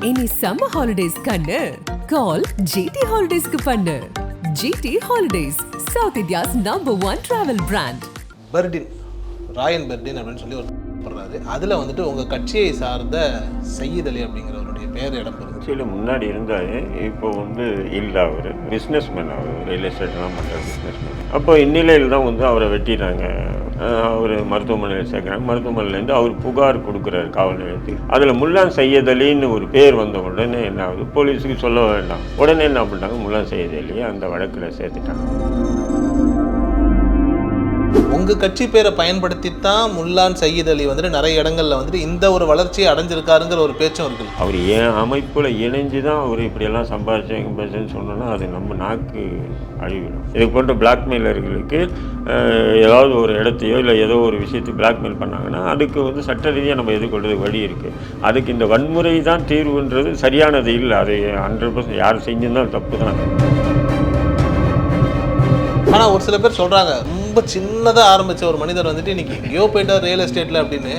இனி summer holidays கண்ணு கால் GT ஹாலிடேஸ்க்கு பண்ணு. GT holidays, south India's #1 travel brand. பெர்டின், ராயன் பெர்டின் அப்படின்னு சொல்லி ஒரு படுறாரு. அதில் வந்துட்டு உங்கள் கட்சியை சார்ந்த சையீத் அலி அப்படிங்கிறவருடைய பேர் இடம் பெறுது. கட்சியில் முன்னாடி இருந்தார், இப்போ இல்லை. அவர் பிஸ்னஸ்மேன், அவர் ரியல் எஸ்டேட்லாம் பண்ணுற பிஸ்னஸ்மேன். அப்போ இந்நிலையில் தான் அவரை வெட்டிட்டாங்க. அவர் மருத்துவமனையில் சேர்க்குறாங்க. மருத்துவமனையிலேருந்து அவர் புகார் கொடுக்குறாரு காவல் நிலையத்துக்கு. அதில் முல்லான் சையத் அலின்னு ஒரு பேர் வந்த உடனே என்ன ஆகுது, போலீஸுக்கு சொல்ல வேண்டாம், உடனே என்ன பண்ணிட்டாங்க, முல்லான் சையத் அலியை அந்த வழக்கில் சேர்த்துட்டாங்க. உங்கள் கட்சி பேரை பயன்படுத்தித்தான் முல்லான் சையீத் அலி வந்துட்டு நிறைய இடங்களில் வந்துட்டு இந்த ஒரு வளர்ச்சியை அடைஞ்சிருக்காருங்கிற ஒரு பேச்சும் இருக்குது. அவர் என் அமைப்பில் இணைஞ்சு தான் அவர் இப்படியெல்லாம் சம்பாதிச்சேன்னு சொன்னோன்னா அது நம்ம நாக்கு அழிவிடும். இது போன்ற பிளாக்மெயிலர்களுக்கு ஏதாவது ஒரு இடத்தையோ இல்லை ஏதோ ஒரு விஷயத்தை பிளாக்மெயில் பண்ணாங்கன்னா அதுக்கு சட்ட ரீதியாக நம்ம எதிர்கொள்றது வழி இருக்குது. அதுக்கு இந்த வன்முறை தான் தீர்வுன்றது சரியானது இல்லை. அது 100% யார் செஞ்சிருந்தாலும் தப்பு தான். ஆனால் ஒரு சில பேர் சொல்கிறாங்க, ரொம்ப சின்னதாக ஆரம்பித்த ஒரு மனிதர் வந்துட்டு இன்றைக்கி எங்கேயோ போயிட்டார் ரியல் எஸ்டேட்டில் அப்படின்னு.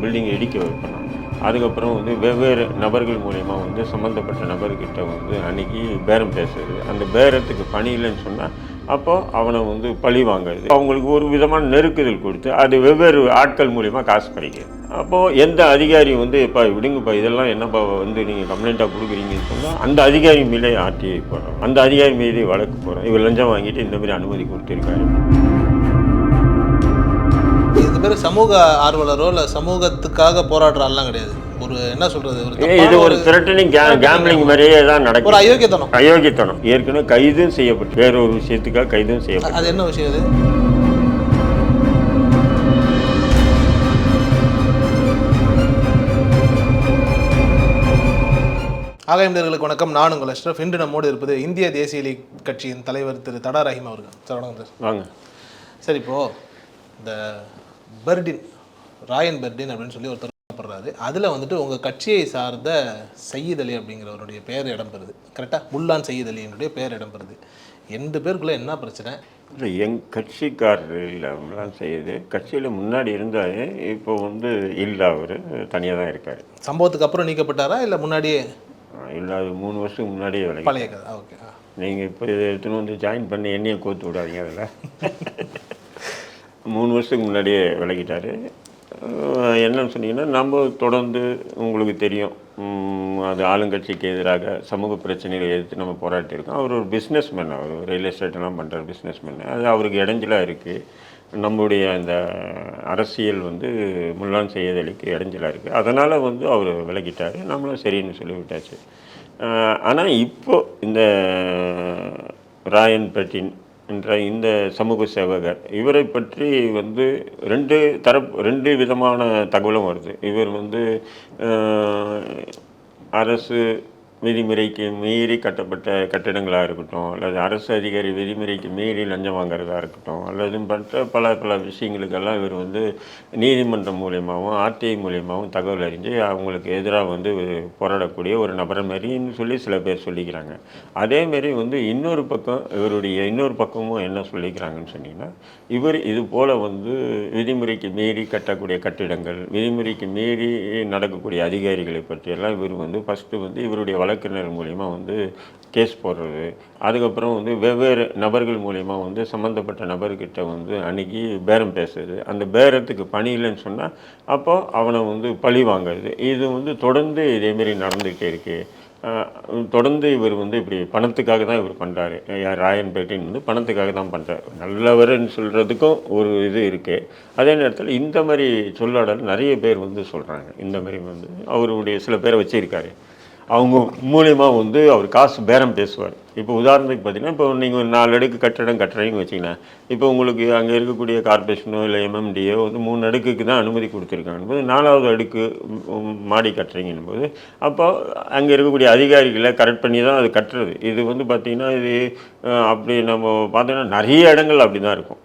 பில்டிங் இடிக்க வைப்பேன். அதுக்கப்புறம் வெவ்வேறு நபர்கள் மூலயமா சம்மந்தப்பட்ட நபர்கிட்ட அன்றைக்கி பேரம் பேசுறது. அந்த பேரத்துக்கு பணி இல்லைன்னு சொன்னால் அப்போது அவனை பழி வாங்குறது, அவங்களுக்கு ஒரு விதமான நெருக்குதல் கொடுத்து அது வெவ்வேறு ஆட்கள் மூலிமா காசு பறிக்கிறது. அப்போது எந்த அதிகாரி இப்போ விடுங்கப்பா இதெல்லாம் என்னப்பா நீங்கள் கம்ப்ளைண்ட்டாக கொடுக்குறீங்கன்னு சொன்னால் அந்த அதிகாரி மீதே ஆர்டிஐ போகிறோம், அந்த அதிகாரி மீதே வழக்கு போகிறோம். இவர் லஞ்சம் வாங்கிட்டு இந்த மாதிரி அனுமதி கொடுத்துருக்காரு. இது பேர் சமூக ஆர்வலரோ இல்லை சமூகத்துக்காக போராடுறாலாம் கிடையாது. ஒரு என்ன சொல்றது, இது ஒரு த்ரெட்டனிங் கேம்பிளிங் மாதிரியே தான் நடக்கும். ஒரு அயோக்கியத்தனம். ஏற்கனவே கைதும் செய்யப்பட்டு வேற ஒரு விஷயத்துக்காக கைதும் செய்யப்பட்டு. அது என்ன விஷயம்? அது ஆகாயந்தர்களுக்கு வணக்கம். நான் உங்கள் அஷ்ரஃப். இன்று நம்மோடு இருப்பது இந்திய தேசிய லீக் கட்சியின் தலைவர் திரு தடா ரஹீம் அவர்கள். சார் வணக்கம் சார். வாங்க. சார், இப்போது இந்த பெர்டின், ராயன் பெர்டின் அப்படின்னு சொல்லி ஒருத்தர் படுறாரு. அதில் வந்துட்டு உங்கள் கட்சியை சார்ந்த சையீத் அலி அப்படிங்கிறவருடைய பேர் இடம் பெறுது. கரெக்டாக முல்லான் சையீத் அலியினுடைய பேர் இடம் பெறுது. 2 பேருக்குள்ளே என்ன பிரச்சனை? இல்லை, எங் கட்சிக்காரர் இல்லை முல்லான் சையீத். கட்சியில் முன்னாடி இருந்தார், இப்போ இல்லை. அவர் தனியாக தான் இருக்கார். சம்பவத்துக்கு அப்புறம் நீக்கப்பட்டாரா இல்லை முன்னாடியே? இல்லை, அது 3 வருஷத்துக்கு முன்னாடியே வேலை. பழைய கதை. ஓகே. நீங்கள் இப்போ இதை எடுத்துன்னு ஜாயின் பண்ணி என்னையை கோத்து விடாதீங்க. அதில் 3 வருஷத்துக்கு முன்னாடியே விலகிட்டார். என்னன்னு சொன்னீங்கன்னா, நம்ம தொடர்ந்து உங்களுக்கு தெரியும், அது ஆளுங்கட்சிக்கு எதிராக சமூக பிரச்சனைகளை எதிர்த்து நம்ம போராட்டியிருக்கோம். அவர் ஒரு பிஸ்னஸ்மேன், அவர் ரியல் எஸ்டேட்டெல்லாம் பண்ணுற பிஸ்னஸ்மேன். அது அவருக்கு இடைஞ்சலாக இருக்குது. நம்முடைய அந்த அரசியல் முல்லான் சையத் அலிக்கு இடைஞ்சலாக இருக்குது. அதனால் அவர் விலகிட்டார். நம்மளும் சரின்னு சொல்லி விட்டாச்சு. ஆனால் இப்போது இந்த ராயன் பெர்டின் என்ற இந்த சமூக சேவகர், இவரை பற்றி 2 விதமான தகவலும் வருது. இவர் அரசு விதிமுறைக்கு மீறி கட்டப்பட்ட கட்டிடங்களாக இருக்கட்டும், அல்லது அரசு அதிகாரி விதிமுறைக்கு மீறி லஞ்சம் வாங்குறதா இருக்கட்டும், அல்லது மற்ற பல விஷயங்களுக்கெல்லாம் இவர் நீதிமன்றம் மூலியமாகவும் ஆர்டிஐ மூலியமாகவும் தகவல் அறிஞ்சு அவங்களுக்கு எதிராக போராடக்கூடிய ஒரு நபர் மாதிரின்னு சொல்லி சில பேர் சொல்லிக்கிறாங்க. அதேமாரி இன்னொரு பக்கம், இவருடைய இன்னொரு பக்கமும் என்ன சொல்லிக்கிறாங்கன்னு சொன்னீங்கன்னா, இவர் இது போல் விதிமுறைக்கு மீறி கட்டக்கூடிய கட்டிடங்கள், விதிமுறைக்கு மீறி நடக்கக்கூடிய அதிகாரிகளை பற்றியெல்லாம் இவர் ஃபஸ்ட்டு இவருடைய வழக்கறிஞர் மூலிமா கேஸ் போடுறது. அதுக்கப்புறம் வெவ்வேறு நபர்கள் மூலிமா சம்மந்தப்பட்ட நபர்கிட்ட அன்றைக்கி பேரம் பேசுறது. அந்த பேரத்துக்கு பணி இல்லைன்னு சொன்னால் அப்போது அவனை பழி வாங்குறது. இது தொடர்ந்து இதேமாரி நடந்துகிட்டே இருக்குது. தொடர்ந்து இவர் இப்படி பணத்துக்காக தான் இவர் பண்ணுறாரு. ராயன் பெர்டின் பணத்துக்காக தான் பண்ணுறாரு. நல்லவர்ன்னு சொல்கிறதுக்கும் ஒரு இது இருக்குது. அதே நேரத்தில் இந்த மாதிரி சொல்லாடல் நிறைய பேர் சொல்கிறாங்க. இந்த மாதிரி அவருடைய சில பேரை வச்சுருக்காரு. அவங்க மூலியமாக அவர் காசு பேரம் பேசுவார். இப்போ உதாரணத்துக்கு பார்த்தீங்கன்னா, இப்போ நீங்கள் 4 அடுக்கு கட்டடம் கட்டுறீங்கன்னு வச்சிங்கன்னா, இப்போ உங்களுக்கு அங்கே இருக்கக்கூடிய கார்பரேஷனோ இல்லை எம்எம்டியோ 3 அடுக்குக்கு தான் அனுமதி கொடுத்துருக்காங்க போது, 4வது அடுக்கு மாடி கட்டுறீங்கன்னும் போது, அப்போ அங்கே இருக்கக்கூடிய அதிகாரிகளை கரெக்ட் பண்ணி தான் அது கட்டுறது. இது பார்த்திங்கன்னா, இது அப்படி நம்ம பார்த்தோன்னா நிறைய இடங்கள் அப்படி தான் இருக்கும்.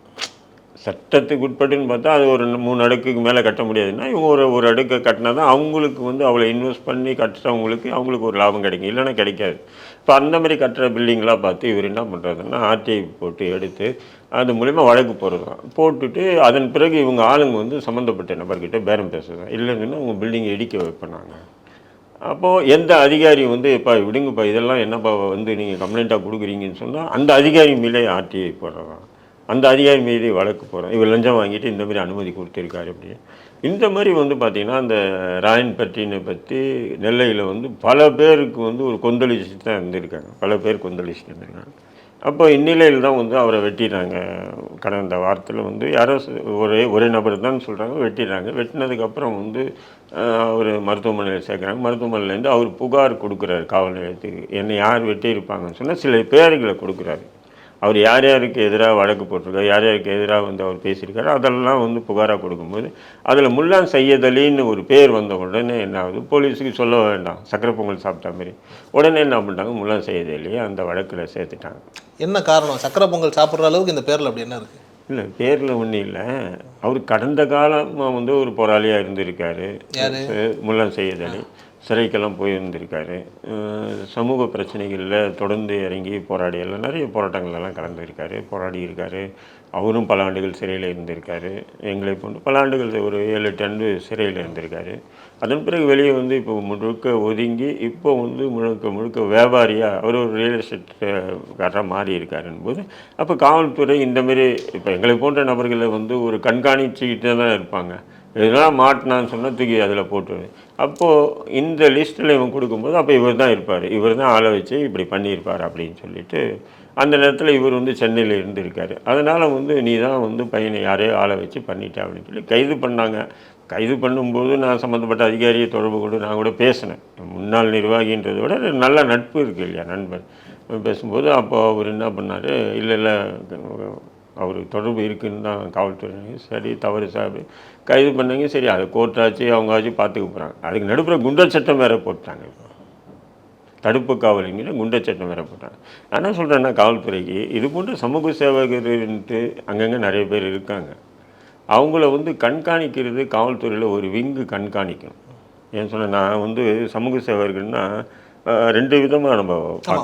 சட்டத்துக்கு உட்பட்டுன்னு பார்த்தா அது ஒரு 3 அடுக்குக்கு மேலே கட்ட முடியாதுன்னா, இவங்க ஒரு அடுக்கை கட்டினா தான் அவங்களுக்கு அவ்வளோ இன்வெஸ்ட் பண்ணி அவங்களுக்கு ஒரு லாபம் கிடைக்கும், இல்லைன்னா கிடைக்காது. இப்போ அந்த மாதிரி கட்டுற பில்டிங்லாம் பார்த்து இவர் என்ன பண்ணுறாருன்னா, ஆர்டிஐ போட்டு எடுத்து அது மூலிமா வழக்கு போட்டுட்டு அதன் பிறகு இவங்க ஆளுங்க சம்மந்தப்பட்ட நபர்கிட்ட பேரம் பேசுகிறாங்க. இல்லைங்கன்னா உங்கள் பில்டிங்கை இடிக்க வைப்பேன் நாங்கள் அப்போது எந்த அதிகாரி வந்து இப்போ விடுங்கப்பா இதெல்லாம் என்னப்பா வந்து நீங்கள் கம்ப்ளைண்ட்டாக கொடுக்குறீங்கன்னு சொன்னால் அந்த அதிகாரி மேலே ஆர்டிஐ போடுறதா, அந்த அதிகாரி மீது வழக்கு போகிறோம், இவர் லஞ்சம் வாங்கிட்டு இந்த மாதிரி அனுமதி கொடுத்துருக்காரு அப்படி. இந்த மாதிரி வந்து பார்த்திங்கன்னா அந்த ராயன்பட்டினை பற்றி நெல்லையில் வந்து பல பேருக்கு வந்து ஒரு கொந்தளிச்சு தான் இருந்திருக்காங்க, பல பேர் கொந்தளிச்சுட்டு இருந்திருக்காங்க. அப்போ இந்நிலையில் தான் வந்து அவரை வெட்டினாங்க. கடந்த வாரத்தில் வந்து யாரோ ஒரே நபர் தான் சொல்கிறாங்க, வெட்டிடுறாங்க. வெட்டினதுக்கப்புறம் வந்து அவர் மருத்துவமனையில் சேர்க்குறாங்க. மருத்துவமனையிலேருந்து அவர் புகார் கொடுக்குறாரு காவல் நிலையத்துக்கு. என்னை யார் வெட்டியிருப்பாங்கன்னு சொன்னால் சில பேர்களை கொடுக்குறாரு. அவர் யார் யாருக்கு எதிராக வழக்கு போட்டிருக்காரு, யார் யாருக்கு எதிராக வந்து அவர் பேசியிருக்காரு, அதெல்லாம் வந்து புகாராக கொடுக்கும்போது அதில் முல்லான் சையத் அலின்னு ஒரு பேர் வந்த உடனே என்ன ஆகுது, போலீஸுக்கு சொல்ல வேண்டாம், சக்கரை பொங்கல் சாப்பிட்டா மாதிரி உடனே என்ன பண்ணிட்டாங்க, முல்லான் சையத் அலியை அந்த வழக்கில் சேர்த்துட்டாங்க. என்ன காரணம்? சக்கரை பொங்கல் சாப்பிட்ற அளவுக்கு இந்த பேரில் அப்படி என்ன இருக்குது? இல்லை, பேரில் ஒன்றும் இல்லை. அவர் கடந்த காலமாக வந்து ஒரு போராளியாக இருந்திருக்காரு. முல்லான் சையத் அலி சிறைக்கெல்லாம் போயிருந்திருக்காரு. சமூக பிரச்சனைகளில் தொடர்ந்து இறங்கி போராடி எல்லாம் நிறைய போராட்டங்கள்லாம் கலந்துருக்காரு, போராடி இருக்கார். அவரும் பல ஆண்டுகள் சிறையில் இருந்திருக்காரு. எங்களை போன்று பல ஆண்டுகள் ஒரு 7-8 ஆண்டு சிறையில் இருந்திருக்காரு. அதன் பிறகு வெளியே வந்து இப்போ முழுக்க ஒதுங்கி இப்போ வந்து முழுக்க வியாபாரியாக அவர் ஒரு ரியல் எஸ்டேட்காரராக மாறி இருக்காருன்னு போது அப்போ காவல்துறை இந்தமாரி இப்போ எங்களை போன்ற நபர்களை வந்து ஒரு கண்காணிச்சுக்கிட்டே தான் இருப்பாங்க. இதெல்லாம் மாட்டினான்னு சொன்னால் தூக்கி அதில் போட்டுருவேன். அப்போது இந்த லிஸ்ட்டில் இவன் கொடுக்கும்போது அப்போ இவர் தான் இருப்பார், இவர் தான் ஆளை வச்சு இப்படி பண்ணியிருப்பார் அப்படின்னு சொல்லிட்டு அந்த நேரத்தில் இவர் வந்து சென்னையில் இருந்திருக்காரு. அதனால் வந்து நீ தான் வந்து பையனை யாரையோ ஆளை வச்சு பண்ணிட்ட அப்படின்னு சொல்லி கைது பண்ணாங்க. கைது பண்ணும்போது நான் சம்மந்தப்பட்ட அதிகாரியை தொடர்பு கொண்டு நான் கூட பேசினேன். முன்னாள் நிர்வாகின்றதை விட நல்ல நட்பு இருக்குது இல்லையா, நண்பர். பேசும்போது அப்போ அவர் என்ன பண்ணார், இல்லை அவர் தொடர்பு இருக்குதுன்னு தான் காவல்துறை. சரி, தவறு சார், கைது பண்ணாங்க. சரி, அதை கோர்ட்டாச்சு அவங்க ஆச்சு பார்த்துக்க போகிறாங்க. அதுக்கு நடுப்புற குண்டர் சட்டம் வேறு போட்டாங்க. தடுப்பு காவலிங்கிற குண்டர் சட்டம் வேறு போட்டாங்க. நான் என்ன சொல்கிறேன்னா, காவல்துறைக்கு இது போன்ற சமூக சேவகர்ன்ட்டு அங்கங்கே நிறைய பேர் இருக்காங்க. அவங்கள வந்து கண்காணிக்கிறது காவல்துறையில் ஒரு விங்கு கண்காணிக்கணும். ஏன்னு சொன்னால் நான் வந்து சமூக சேவகர்கள்னால் 2 விதமாக நம்ம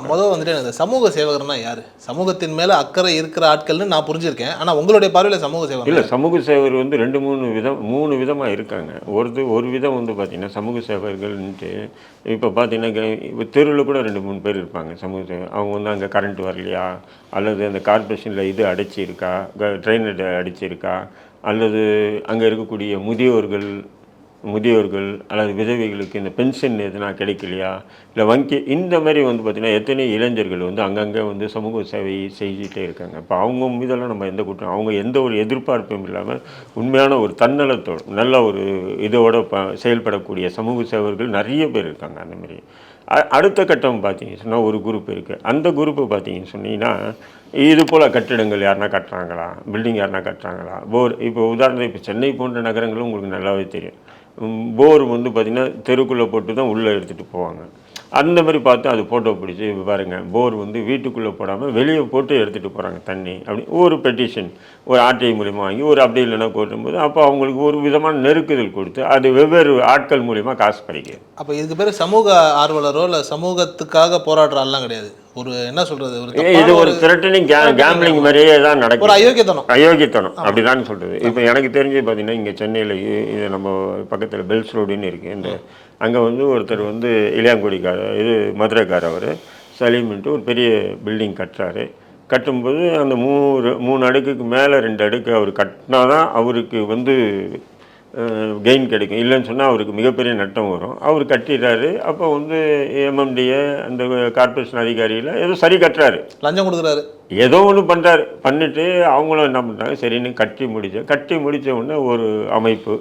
முதல் வந்துட்டு எனக்கு சமூக சேவகர்னா யார்? சமூகத்தின் மேலே அக்கறை இருக்கிற ஆட்கள்னு நான் புரிஞ்சிருக்கேன். ஆனால் உங்களுடைய பார்வையில் சமூக சேவகர் இல்லை, சமூக சேவகர் வந்து 3 விதமாக இருக்காங்க. ஒரு விதம் வந்து பார்த்திங்கன்னா சமூக சேவகர்கள்ன்ட்டு இப்போ பார்த்திங்கன்னா இப்போ தெருவில் கூட 2-3 பேர் இருப்பாங்க சமூக சேவகர். அவங்க வந்து அங்கே கரண்ட் வரலையா, அல்லது அந்த கார்பரேஷனில் இது அடைச்சிருக்கா, ட்ரெயின் அடிச்சிருக்கா, அல்லது அங்கே இருக்கக்கூடிய முதியோர்கள் அல்லது விதவைகளுக்கு இந்த பென்ஷன் எதுனா கிடைக்கலையா, இல்லை வங்கி இந்த மாதிரி வந்து பார்த்திங்கன்னா எத்தனை இளைஞர்கள் வந்து அங்கங்கே வந்து சமூக சேவை செஞ்சுட்டே இருக்காங்க. இப்போ அவங்க மீதெல்லாம் நம்ம எந்த குற்றம், அவங்க எந்த ஒரு எதிர்பார்ப்பும் இல்லாமல் உண்மையான ஒரு தன்னலத்தோடு நல்ல ஒரு இதோட செயல்படக்கூடிய சமூக சேவர்கள் நிறைய பேர் இருக்காங்க. அந்தமாரி அடுத்த கட்டம் பார்த்தீங்கன்னு சொன்னால் ஒரு குரூப் இருக்குது. அந்த குரூப்பு பார்த்தீங்கன்னு சொன்னீங்கன்னா இது போல் கட்டிடங்கள் யாருனா கட்டுறாங்களா, பில்டிங் யாருனா கட்டுறாங்களா, போர். இப்போ உதாரணம் இப்போ சென்னை போன்ற நகரங்களும் உங்களுக்கு நல்லாவே தெரியும். போர் வந்து பார்த்திங்கன்னா தெருக்குள்ளே போட்டு தான் உள்ளே எடுத்துகிட்டு போவாங்க. அந்த மாதிரி பார்த்து அது ஃபோட்டோ பிடிச்சி பாருங்கள், போர் வந்து வீட்டுக்குள்ளே போடாமல் வெளியே போட்டு எடுத்துகிட்டு போகிறாங்க தண்ணி அப்படி ஒரு பெட்டிஷன் ஒரு ஆர்டிஐ மூலிமா வாங்கி ஒரு அப்படி இல்லைன்னா கூட்டும்போது அப்போ அவங்களுக்கு ஒரு விதமான நெருக்குதல் கொடுத்து அது வெவ்வேறு ஆட்கள் மூலிமா காசு பறிக்குது. அப்போ இதுக்கு பேர் சமூக ஆர்வலரோ இல்லை சமூகத்துக்காக போராடுறாலாம் கிடையாது. ஒரு என்ன சொல்கிறது, இது ஒரு த்ரெட்டனிங் கேம்பிளிங் மாதிரியே தான் நடக்கும். ஒரு அயோக்கியத்தனம் அப்படி தான் சொல்கிறது. இப்போ எனக்கு தெரிஞ்சு பார்த்தீங்கன்னா இங்கே சென்னையில் இது நம்ம பக்கத்தில் பெல்ஸ் ரோடுன்னு இருக்குது. இந்த அங்கே வந்து ஒருத்தர் வந்து இளையாங்குடிக்காரர், இது மதுரைக்காரர், அவர் சலீம்ன்ட்டு ஒரு பெரிய பில்டிங் கட்டுறாரு. கட்டும்போது அந்த 3 அடுக்குக்கு மேலே 2 அடுக்கு அவர் கட்டினா தான் அவருக்கு வந்து கெயின் கிடைக்கும். இல்லைன்னு சொன்னால் அவருக்கு மிகப்பெரிய நட்டம் வரும். அவர் கட்டிடுறாரு. அப்போ வந்து எம்எம்டிஏ அந்த கார்பரேஷன் அதிகாரியில் ஏதோ சரி கட்டுறாரு, லஞ்சம் கொடுக்குறாரு, ஏதோ ஒன்று பண்ணுறாரு. பண்ணிவிட்டு அவங்களும் என்ன பண்ணுறாங்க, சரின்னு கட்டி முடித்த உடனே ஒரு அமைப்பு,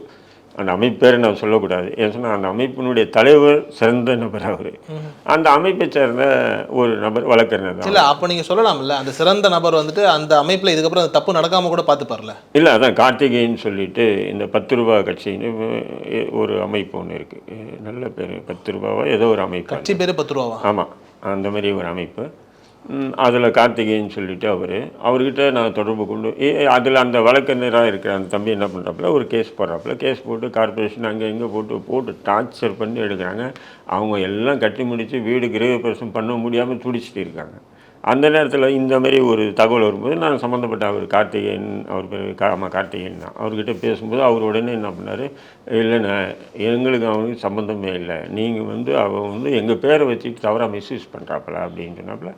அந்த அமைப்பு பேரை நான் சொல்லக்கூடாது, ஏன்னு சொன்னால் அந்த அமைப்பினுடைய தலைவர் சிறந்த நபர் அவர். அந்த அமைப்பை சேர்ந்த ஒரு நபர் வழக்கறிஞர் தான். இல்லை, அப்போ நீங்கள் சொல்லலாம்ல, அந்த சிறந்த நபர் வந்துட்டு அந்த அமைப்பில் இதுக்கப்புறம் அந்த தப்பு நடக்காமல் கூட பார்த்துப்பார்ல. இல்லை, அதான் கார்த்திகேயன்னு சொல்லிட்டு இந்த 10 ரூபா கட்சின்னு ஒரு அமைப்பு ஒன்று இருக்குது. நல்ல பேர், 10 ரூபாவா ஏதோ ஒரு அமைப்பு. கட்சி பேர் 10 ரூபாவா? ஆமாம், அந்த மாதிரி ஒரு அமைப்பு. அதில் கார்த்திகேயன்னு சொல்லிவிட்டு அவர்கிட்ட நான் தொடர்பு கொண்டு அதில் அந்த வழக்கறிஞராக இருக்கிற அந்த தம்பி என்ன பண்ணுறாப்புல ஒரு கேஸ் போட்டு கார்பரேஷன் அங்கே இங்கே போட்டு டார்ச்சர் பண்ணி எடுக்கிறாங்க. அவங்க எல்லாம் கட்டி முடித்து வீடு கிரகப்பிரவேசம் பண்ண முடியாமல் துடிச்சிட்டு இருக்காங்க. அந்த நேரத்தில் இந்த மாதிரி ஒரு தகவல் வரும்போது நான் சம்மந்தப்பட்ட அவர் கார்த்திகேயன், அவர் பேர் ஆமாம் கார்த்திகேயன் தான், அவர்கிட்ட பேசும்போது அவர் உடனே என்ன பண்ணார், இல்லைண்ணா எங்களுக்கு அவனுக்கு சம்மந்தமே இல்லை, நீங்கள் வந்து அவன் வந்து எங்கள் பேரை வச்சுட்டு தவறாக மிஸ்யூஸ் பண்ணுறாப்புல அப்படின்னு சொன்னாப்புல.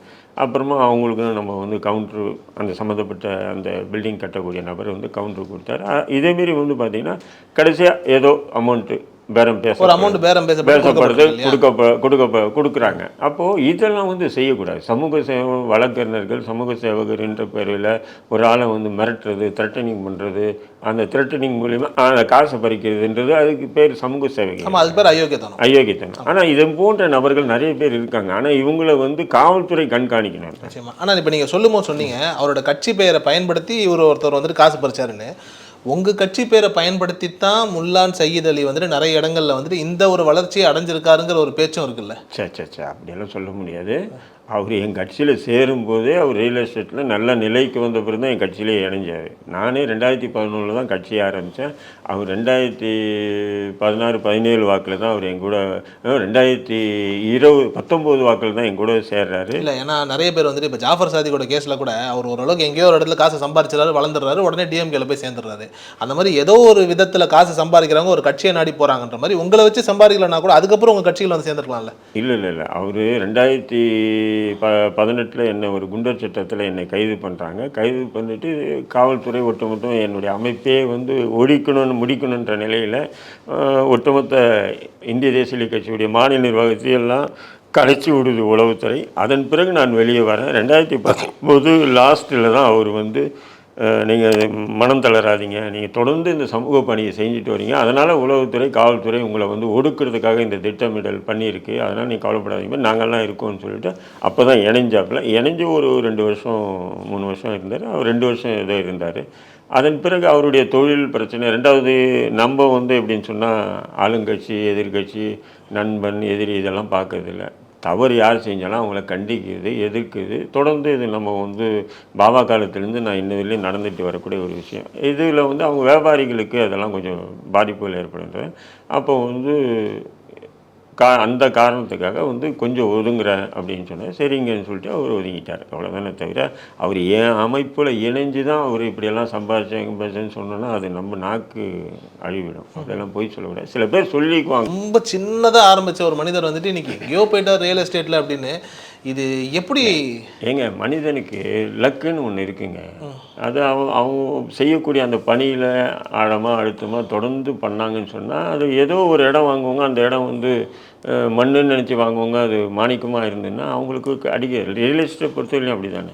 அப்புறமா அவங்களுக்கும் நம்ம வந்து கவுண்ட்ரு அந்த சம்மந்தப்பட்ட அந்த பில்டிங் கட்டக்கூடிய நபர் வந்து கவுண்ட்ரு கொடுத்தாரு. இதேமாரி வந்து பார்த்திங்கன்னா கடைசியாக ஏதோ அமௌண்ட்டு பேரம் ஒரு அமௌண்ட் பேரம் பேசப்படுது கொடுக்குறாங்க. அப்போது இதெல்லாம் வந்து செய்யக்கூடாது. சமூக சேவை வழக்கறிஞர்கள் சமூக சேவகர் என்ற பேரில் ஒரு ஆளை வந்து மிரட்டுறது, த்ரெட்டனிங் பண்ணுறது, அந்த த்ரெட்டனிங் மூலிமா அந்த காசை பறிக்கிறதுன்றது அதுக்கு பேர் சமூக சேவை. அதுக்கு பேர் அயோக்கியத்தனம். ஆனால் இது போன்ற நபர்கள் நிறைய பேர் இருக்காங்க. ஆனால் இவங்களை வந்து காவல்துறை கண்காணிக்கணும். நிச்சயமா. ஆனால் இப்போ நீங்கள் சொல்லும்போது சொன்னீங்க அவரோட கட்சி பெயரை பயன்படுத்தி ஒருத்தர் வந்துட்டு காசு பறிச்சாருன்னு. உங்கள் கட்சி பேரை பயன்படுத்தி தான் முல்லான் சயீத் அலி வந்துட்டு நிறைய இடங்களில் வந்துட்டு இந்த ஒரு வளர்ச்சியை அடைஞ்சிருக்காருங்கிற ஒரு பேச்சும் இருக்குல்ல. அப்படியெல்லாம் சொல்ல முடியாது. அவர் என் கட்சியில் சேரும்போதே அவர் ரியல் எஸ்டேட்டில் நல்ல நிலைக்கு வந்த பிறகு தான் என் கட்சியிலே இணைஞ்சார். நானே 2011 தான் கட்சி ஆரம்பித்தேன். அவர் 2016-17 வாக்கில் தான் அவர் என் கூட 2019 வாக்கில் தான் என் கூட சேர்றாரு. இல்லை, ஏன்னா நிறைய பேர் வந்துட்டு இப்போ ஜாஃபர் சாதிக்கோட கேஸில் கூட அவர் ஓரளவுக்கு எங்கேயோ ஒரு இடத்துல காசு சம்பாதிச்சிடறாரு, வளர்ந்துடுறாரு, உடனே டிஎம்கேல போய் சேர்ந்துடுறாரு. அந்த மாதிரி ஏதோ ஒரு விதத்தில் காசு சம்பாதிக்கிறவங்க ஒரு கட்சியை நாடி போகிறாங்கன்ற மாதிரி உங்களை வச்சு சம்பாதிக்கலன்னா கூட அதுக்கப்புறம் உங்கள் கட்சியில் வந்து சேர்ந்துருக்கலாம்ல. இல்லை அவர் 2018 என்னை ஒரு குண்டர் சட்டத்தில் என்னை கைது பண்ணுறாங்க. கைது பண்ணிவிட்டு காவல்துறை ஒட்டுமொத்தம் என்னுடைய அமைப்பே வந்து முடிக்கணுன்ற நிலையில் ஒட்டுமொத்த இந்திய தேசிய கட்சியுடைய மாநில நிர்வாகத்தையெல்லாம் கலைச்சி விடுது உளவுத்துறை. அதன் பிறகு நான் வெளியே வரேன். 2019 லாஸ்ட்டில் தான் அவர் வந்து நீங்கள் மனம் தளராதிங்க, நீங்கள் தொடர்ந்து இந்த சமூக பணியை செஞ்சுட்டு வரீங்க, அதனால் உளவுத்துறை காவல்துறை உங்களை வந்து ஒடுக்கிறதுக்காக இந்த திட்டமிடல் பண்ணியிருக்கு, அதனால் நீங்கள் கவலைப்படாதீங்க, நாங்கள்லாம் இருக்கோம்னு சொல்லிட்டு அப்போ தான் இணைஞ்சு ஒரு 2 வருஷம் 3 வருஷம் இருந்தார். அவர் 2 வருஷம் ஏதோ இருந்தார். அதன் பிறகு அவருடைய தொழில் பிரச்சனை. ரெண்டாவது நம்ம வந்து எப்படின்னு சொன்னால் ஆளுங்கட்சி எதிர்கட்சி நண்பன் எதிரி இதெல்லாம் பார்க்கறதில்ல. தவறு யார் செஞ்சாலும் அவங்கள கண்டிக்குது, எதிர்க்குது. தொடர்ந்து இது நம்ம வந்து பாபா காலத்துலேருந்து நான் இன்னதிலையும் நடந்துட்டு வரக்கூடிய ஒரு விஷயம். இதில் வந்து அவங்க வியாபாரிகளுக்கு அதெல்லாம் கொஞ்சம் பாதிப்புகள் ஏற்படுறது. அப்போ வந்து அந்த காரணத்துக்காக வந்து கொஞ்சம் ஒதுங்குறேன் அப்படின்னு சொன்னேன். சரிங்கன்னு சொல்லிட்டு அவர் ஒதுங்கிட்டார். அவ்வளோதானே தவிர அவர் என் அமைப்பில் இணைஞ்சு தான் அவர் இப்படியெல்லாம் சம்பாதிச்சேன்னு சொன்னோன்னா அது நம்ம நாக்கு அழிவிடும். அதெல்லாம் போய் சொல்லக்கூடாது. சில பேர் சொல்லிக்குவாங்க. ரொம்ப சின்னதாக ஆரம்பித்த ஒரு மனிதர் வந்துட்டு இன்றைக்கி எங்கேயோ போயிட்டார் ரியல் எஸ்டேட்டில் அப்படின்னு. இது எப்படி மனிதனுக்கு லக்குன்னு ஒன்று இருக்குங்க. அது அவங்க செய்யக்கூடிய அந்த பணியில் ஆழமாக அழுத்தமாக தொடர்ந்து பண்ணாங்கன்னு சொன்னால் அது ஏதோ ஒரு இடம் வாங்குவாங்க, அந்த இடம் வந்து மண்ணுன்னு நினச்சி வாங்குவாங்க, அது மாணிக்கமாக இருந்ததுன்னா அவங்களுக்கு ரியல் எஸ்டேட் பொறுத்தவரையும் அப்படி தானே.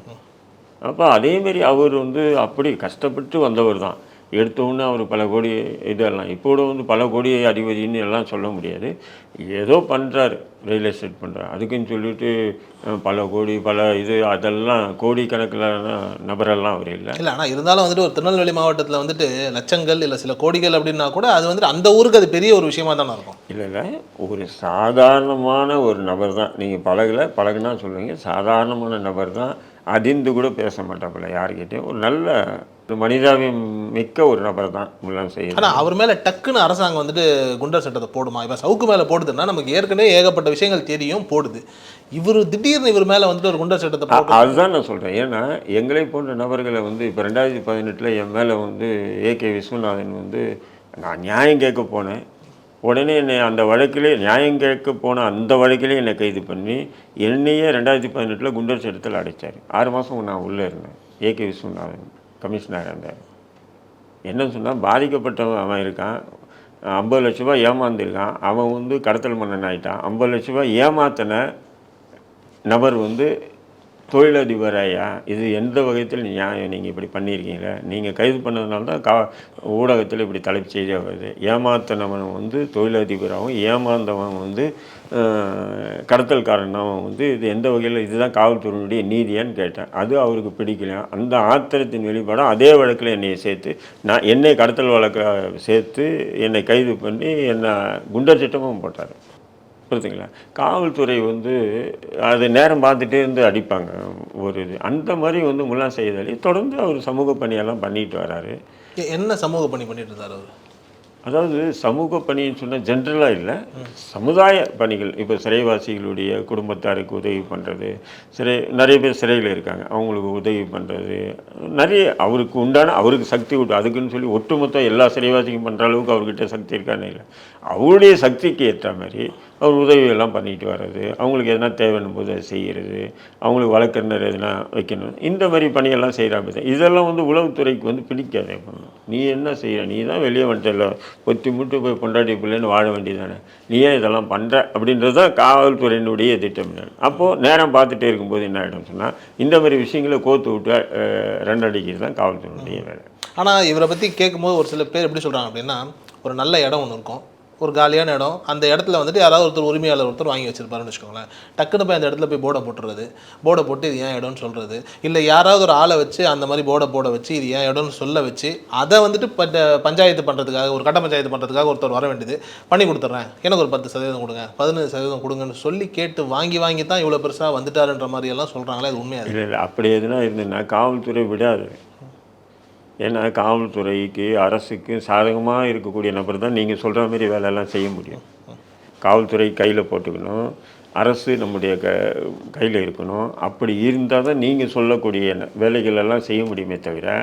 அப்போ அதேமாரி அவர் வந்து அப்படி கஷ்டப்பட்டு வந்தவர் தான். எடுத்தோன்னே அவர் பல கோடி இதெல்லாம் இப்போட வந்து பல கோடி அதிபதினு எல்லாம் சொல்ல முடியாது. ஏதோ பண்ணுறாரு, ரியல் எஸ்டேட் பண்ணுறாரு. அதுக்குன்னு சொல்லிட்டு பல கோடி அதெல்லாம் கோடி கணக்கிலான நபரெல்லாம் அவர் இல்லை. ஆனால் இருந்தாலும் வந்துட்டு ஒரு திருநெல்வேலி மாவட்டத்தில் வந்துட்டு லட்சங்கள் இல்லை சில கோடிகள் அப்படின்னா கூட அது வந்துட்டு அந்த ஊருக்கு அது பெரிய ஒரு விஷயமா தானே இருக்கும். இல்லை ஒரு சாதாரணமான ஒரு நபர் தான். நீங்கள் பழகுனா சொல்லுவீங்க, சாதாரணமான நபர் தான். அதிர்ந்து கூட பேச மாட்டாப்புல யாருக்கிட்டையும். ஒரு நல்ல மனிதாபியம் மிக்க ஒரு நபர் தான் முல்லாம் செய்யும். ஆனால் அவர் மேலே டக்குன்னு அரசாங்கம் வந்துட்டு குண்டர் சட்டத்தை போடுமா? இப்போ சவுக்கு மேலே போடுதுன்னா நமக்கு ஏற்கனவே ஏகப்பட்ட விஷயங்கள் தெரியும், போடுது. திடீர்னு இவர் மேலே வந்துட்டு ஒரு குண்டர் சட்டத்தை அதுதான் நான் சொல்கிறேன். ஏன்னா எங்களை போன்ற நபர்களை வந்து இப்போ 2018 என் மேலே வந்து ஏகே விஸ்வநாதன் வந்து நான் நியாயம் கேட்க போனேன். உடனே என்னை அந்த வழக்கிலே நியாயம் கேட்க போன அந்த வழக்கிலே என்னை கைது பண்ணி என்னையே 2018 குண்டர் சட்டத்தில் அடைச்சார். 6 மாதம் நான் உள்ளே இருந்தேன். ஏகே விஸ்வநாதன் கமிஷனராக இருந்தார். என்ன சொன்னால் பாதிக்கப்பட்டவன் அவன் இருக்கான், 50 லட்ச ரூபா ஏமாந்துருக்கான், அவன் வந்து கடத்தல் மன்னன் ஆகிட்டான். 50 லட்ச ரூபா ஏமாத்தின நபர் வந்து தொழிலதிபராயா, இது எந்த வகையில் நியாயம்? நீங்கள் இப்படி பண்ணியிருக்கீங்களே, நீங்கள் கைது பண்ணதுனால தான் ஊடகத்தில் இப்படி தலைப்பு செய்தியாக வருது. ஏமாத்தினவன் வந்து தொழிலதிபராகவும் ஏமாந்தவன் வந்து கடத்தல்காரனாகவும் வந்து இது எந்த வகையில் இதுதான் காவல்துறையினுடைய நீதியான்னு கேட்டேன். அது அவருக்கு பிடிக்கலையா. அந்த ஆத்திரத்தின் வெளிப்பாடாக அதே வழக்கில் என்னை சேர்த்து என்னை கடத்தல் வழக்கை சேர்த்து என்னை கைது பண்ணி என்னை குண்டர் சட்டமும் போட்டார். புரியுதுங்களா? காவல்துறை வந்து அது நேரம் பார்த்துட்டே இருந்து அடிப்பாங்க ஒரு இது. அந்த மாதிரி வந்து முல்லா சயீத் அலி தொடர்ந்து அவர் சமூக பணியெல்லாம் பண்ணிட்டு வராரு. என்ன சமூக பணி பண்ணிட்டு இருந்தார் அவர்? அதாவது சமூக பணின்னு சொன்னால் ஜென்ரலாக இல்லை, சமுதாய பணிகள். இப்போ சிறைவாசிகளுடைய குடும்பத்தாருக்கு உதவி பண்ணுறது, நிறைய பேர் சிறையில் இருக்காங்க, அவங்களுக்கு உதவி பண்ணுறது, நிறைய அவருக்கு உண்டான அவருக்கு சக்தி விட்டு அதுக்குன்னு சொல்லி ஒட்டுமொத்த எல்லா சிறைவாசிக்கும் பண்ணுற அளவுக்கு அவர்கிட்ட சக்தி இருக்கான்னு இல்லை, அவருடைய சக்திக்கு ஏற்ற மாதிரி அவர் உதவியெல்லாம் பண்ணிட்டு வர்றது, அவங்களுக்கு எதனா தேவைன்னும் போது அதை செய்கிறது, அவங்களுக்கு வழக்கறிஞர் எதுனா வைக்கணும், இந்த மாதிரி பணியெல்லாம் செய்கிறாங்க. இதெல்லாம் வந்து உளவுத்துறைக்கு வந்து பிடிக்காதே. நீ என்ன செய்கிற, நீ தான் வெளியே வந்துட்டல, பொத்தி முட்டு போய் பொண்டாட்டி பிள்ளைன்னு வாழ வேண்டியதானே, நீ ஏன் இதெல்லாம் பண்ணுற அப்படின்றது தான் காவல்துறையினுடைய திட்டம். அப்போது நேரம் பார்த்துட்டே இருக்கும்போது என்ன ஆகிடும் சொன்னால், இந்த மாதிரி விஷயங்களை கோர்த்து விட்டு ரெண்டடிக்கிறது தான் காவல்துறையினுடைய வேலை. ஆனால் இவரை பற்றி கேட்கும்போது ஒரு சில பேர் எப்படி சொல்கிறாங்க அப்படின்னா, ஒரு நல்ல இடம் ஒன்று இருக்கும், ஒரு காலியான இடம், அந்த இடத்துல வந்துட்டு யாராவது ஒருத்தர் உரிமையாளர் ஒருத்தர் வாங்கி வச்சிருப்பாருன்னு வச்சுக்கோங்களேன், டக்குன்னு போய் அந்த இடத்துல போய் போர்டை போட்டுறது, போர்டை போட்டு இது ஏன் இடம்னு சொல்கிறது, இல்லை யாராவது ஒரு ஆளை வச்சு அந்த மாதிரி போர்டை வச்சு இது ஏன் இடம்னு சொல்ல வச்சு அதை வந்துட்டு பஞ்சாயத்து பண்ணுறதுக்காக, ஒரு கட்ட பஞ்சாயத்து பண்ணுறதுக்காக ஒருத்தர் வர வேண்டியது, பண்ணி கொடுத்துட்றேன், எனக்கு ஒரு 10% கொடுங்க, 15% கொடுங்கன்னு சொல்லி கேட்டு வாங்கி தான் இவ்வளோ பெருசாக வந்துட்டாருன்ற மாதிரி எல்லாம் சொல்கிறாங்களே, அது உண்மையாக? இல்லை, அப்படி எதுனா இருந்ததுன்னா காவல்துறை விடாது. ஏன்னா காவல்துறைக்கு அரசுக்கு சாதகமாக இருக்கக்கூடிய நபர் தான் நீங்கள் சொல்கிற மாதிரி வேலையெல்லாம் செய்ய முடியும். காவல்துறை கையில் போட்டுக்கணும், அரசு நம்முடைய கையில் இருக்கணும். அப்படி இருந்தால் தான் நீங்கள் சொல்லக்கூடிய வேலைகளெல்லாம் செய்ய முடியுமே தவிர,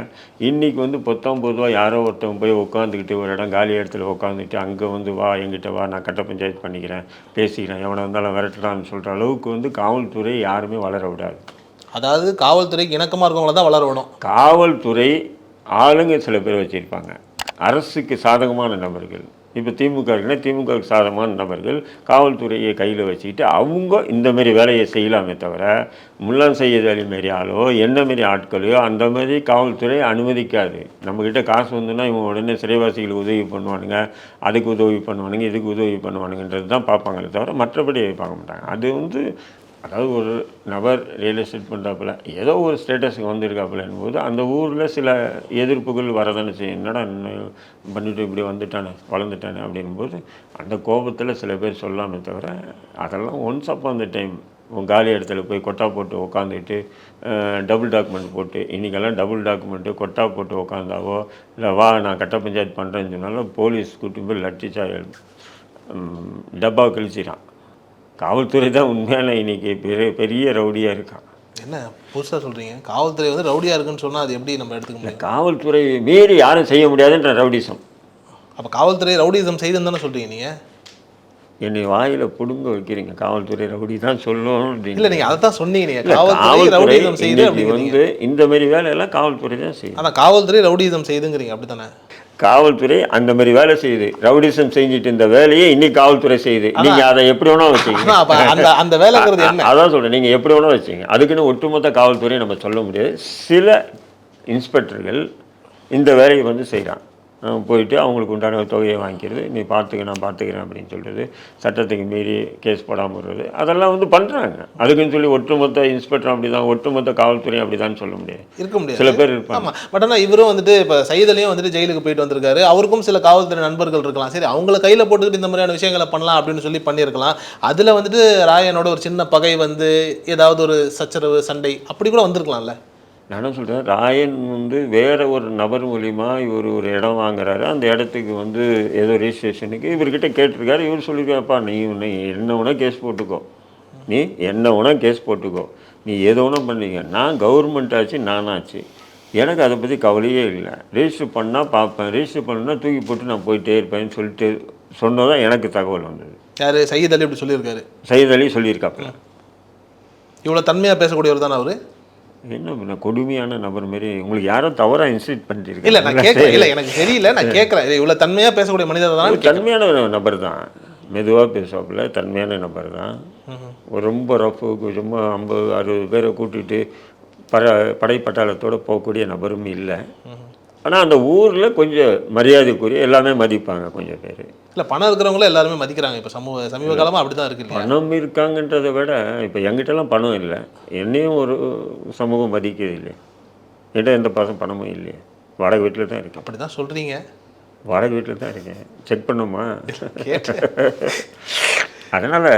இன்றைக்கி வந்து பொதுவாக யாரோ ஒருத்தவங்க போய் உட்காந்துக்கிட்டு ஒரு இடம் காலி இடத்துல உட்காந்துட்டு அங்கே வந்து வா என்கிட்ட வா, நான் கட்ட பஞ்சாயத்து பண்ணிக்கிறேன், பேசிக்கிறேன், எவனை வந்தாலும் விரட்டலான்னு சொல்கிற அளவுக்கு வந்து காவல்துறை யாருமே வளர விடாது. அதாவது காவல்துறைக்கு இணக்கமாக இருக்கவங்கள தான் வளர விடும். காவல்துறை ஆளுங்க சில பேர் வச்சுருப்பாங்க, அரசுக்கு சாதகமான நபர்கள். இப்போ திமுக இருக்குன்னா திமுகவுக்கு சாதகமான நபர்கள் காவல்துறையை கையில் வச்சுக்கிட்டு அவங்க இந்தமாரி வேலையை செய்யலாமே தவிர, முல்லான் சையத் அலி மாரி ஆளோ என்ன மாரி ஆட்களையோ அந்த மாதிரி காவல்துறை அனுமதிக்காது. நம்மக்கிட்ட காசு வந்துன்னா இவங்க உடனே சிறைவாசிகளுக்கு உதவி பண்ணுவானுங்க, அதுக்கு உதவி பண்ணுவானுங்க, இதுக்கு உதவி பண்ணுவானுங்கன்றது தான் பார்ப்பாங்களே தவிர மற்றபடி பார்க்க மாட்டாங்க. அது வந்து அதாவது ஒரு நபர் ரியல் எஸ்டேட் பண்ணுறாப்புல ஏதோ ஒரு ஸ்டேட்டஸுக்கு வந்திருக்காப்புலன்னும் போது அந்த ஊரில் சில எதிர்ப்புகள் வரதானே செய்யும். என்னடா பண்ணிட்டு இப்படி வந்துட்டானே வளர்ந்துட்டானே அப்படின்போது அந்த கோபத்தில் சில பேர் சொல்லாமே தவிர, அதெல்லாம் ஒன்ஸ் அப்போ அந்த டைம் காலி இடத்துல போய் கொட்டா போட்டு உக்காந்துட்டு டபுள் டாக்குமெண்ட் போட்டு, இன்றைக்கெல்லாம் டபுள் டாக்குமெண்ட்டு கொட்டா போட்டு உக்காந்தாவோ இல்லை வா நான் கட்ட பஞ்சாயத்து பண்ணுறேன்னு சொன்னாலும் போலீஸ் கூட்டி போய் லட்டிச்சா டப்பா கழிச்சிடான். காவல்துறை தான் உண்மையான இன்றைக்கி பெரிய ரவுடியாக இருக்கான். என்ன புதுசாக சொல்கிறீங்க? காவல்துறை வந்து ரவுடியாக இருக்குன்னு சொன்னால் அது எப்படி நம்ம எடுத்துக்க முடியும்? காவல்துறை மீறி யாரும் செய்ய முடியாதுன்ற ரவுடிசம். அப்போ காவல்துறை ரவுடிசம் செய்துன்னு தானே சொல்கிறீங்க நீங்கள்? என்னை வாயில் பிடுங்க வைக்கிறீங்க. காவல்துறை ரவுடி தான் சொல்லணும் அப்படின்னு. இல்லை, நீங்கள் அதை தான் சொன்னீங்க. நீங்கள் காவல்துறை ரவுடிசம் செய்து வந்து இந்த மாதிரி வேலையெல்லாம் காவல்துறை தான் செய்யும். ஆனால் காவல்துறை ரவுடிசம் செய்துங்கிறீங்க, அப்படி தானே? காவல்துறை அந்த மாதிரி வேலை செய்யுது, ரவுடிசம் செஞ்சுட்டு இந்த வேலையை இன்னைக்கு காவல்துறை செய்யுது. நீங்க அதை எப்படி வேணா வச்சுங்க, அந்த வேலைங்கிறது என்ன? அதான் சொல்றேன், நீங்க எப்படி வேணா வச்சுங்க. அதுக்குன்னு ஒட்டுமொத்த காவல்துறையை நம்ம சொல்ல முடியாது. சில இன்ஸ்பெக்டர்கள் இந்த வேலையை வந்து செய்கிறான், போயிட்டு அவங்களுக்கு உண்டான தொகையை வாங்கிக்கிறது, நீ பார்த்துக்க நான் பார்த்துக்கிறேன் அப்படின்னு சொல்கிறது, சட்டத்துக்கு மீறி கேஸ் போடாமல் வருது, அதெல்லாம் வந்து பண்ணுறாங்க. அதுக்குன்னு சொல்லி ஒட்டுமொத்த இன்ஸ்பெக்டர் அப்படி தான், ஒட்டுமொத்த காவல்துறை அப்படி தான் சொல்ல முடியாது, இருக்க முடியாது. சில பேர் இருப்பாங்க. ஆமாம், பட் ஆனால் இவரும் வந்துட்டு இப்போ சைதலையும் வந்துட்டு ஜெயிலுக்கு போயிட்டு வந்திருக்காரு. அவருக்கும் சில காவல்துறை நண்பர்கள் இருக்கலாம், சரி அவங்கள கையில் போட்டுக்கிட்டு இந்த மாதிரியான விஷயங்களை பண்ணலாம் அப்படின்னு சொல்லி பண்ணியிருக்கலாம். அதில் வந்துட்டு ராயனோட ஒரு சின்ன பகை வந்து ஏதாவது ஒரு சச்சரவு சண்டை அப்படி கூட வந்திருக்கலாம்ல. நான் என்ன சொல்கிறேன், ராயன் வந்து வேறு ஒரு நபர் மூலிமா இவர் ஒரு இடம் வாங்குறாரு, அந்த இடத்துக்கு வந்து ஏதோ ரிஜிஸ்ட்ரேஷனுக்கு இவர்கிட்ட கேட்டிருக்காரு. இவர் சொல்லியிருக்காருப்பா, நீ என்ன வேணா கேஸ் போட்டுக்கோ, நீ என்ன வேணா கேஸ் போட்டுக்கோ, நீ எது வேணா பண்ணிக்க, நான் கவர்மெண்ட் ஆச்சு நானாச்சு, எனக்கு அதை பற்றி கவலையே இல்லை, ரெஜிஸ்டர் பண்ணால் பார்ப்பேன், ரெஜிஸ்டர் பண்ணால் தூக்கி போட்டு நான் போயிட்டே இருப்பேன்னு சொல்லிட்டு சொன்னதான் எனக்கு தகவல் வந்தது. யார்? சையத் அலி இப்படி சொல்லியிருக்காரு. சையத் அலி சொல்லியிருக்காப்புல. இவ்வளோ தன்மையாக பேசக்கூடியவர் தானே அவர்? என்ன கொடுமையான நபர் மாரி உங்களுக்கு யாரும் தவறாக இன்ஸ்ட்ரூட் பண்ணிட்டு? இல்லை, நான் கேட்குறேன், இல்லை எனக்கு தெரியல, நான் கேட்குறேன். இவ்வளோ தன்மையாக பேசக்கூடிய மனிதர் தான். தன்மையான நபர் தான், மெதுவாக பேசுவாப்புல, தன்மையான நபர் தான். ரொம்ப ரஃபுக்கு சும்மா 50-60 பேரை கூட்டிகிட்டு படைப்பட்டாளத்தோடு போகக்கூடிய நபரும் இல்லை. ஆனால் அந்த ஊரில் கொஞ்சம் மரியாதைக்குரிய எல்லாமே மதிப்பாங்க கொஞ்சம் பேர். இல்லை, பணம் இருக்கிறவங்களும் எல்லாருமே மதிக்கிறாங்க. இப்போ சமீப காலமாக அப்படி தான் இருக்குது. பணம் இருக்காங்கன்றதை விட இப்போ எங்கிட்டலாம் பணம் இல்லை, என்னையும் ஒரு சமூகம் மதிக்கிறது இல்லை. என்கிட்ட எந்த பணமும் இல்லையே, வாடகை வீட்டில் தான் இருக்கேன். அப்படி தான் சொல்கிறீங்க? வாடகை வீட்டில் தான் இருக்கேன், செக் பண்ணுமா? அதனால்